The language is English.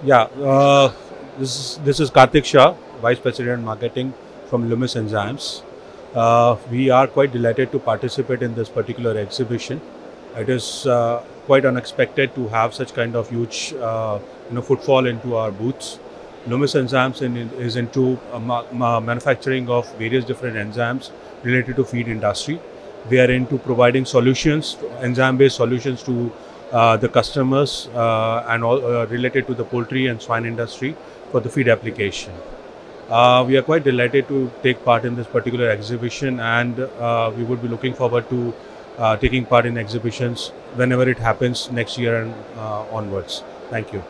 Yeah, this is Karthik Shah, Vice President Marketing from LUMIS Enzymes. We are quite delighted to participate in this particular exhibition. It is quite unexpected to have such kind of huge footfall into our booths. LUMIS Enzymes is into manufacturing of various different enzymes related to feed industry. We are into providing solutions, enzyme-based solutions to the customers and all related to the poultry and swine industry for the feed application. We are quite delighted to take part in this particular exhibition, and we would be looking forward to taking part in exhibitions whenever it happens next year and onwards. Thank you.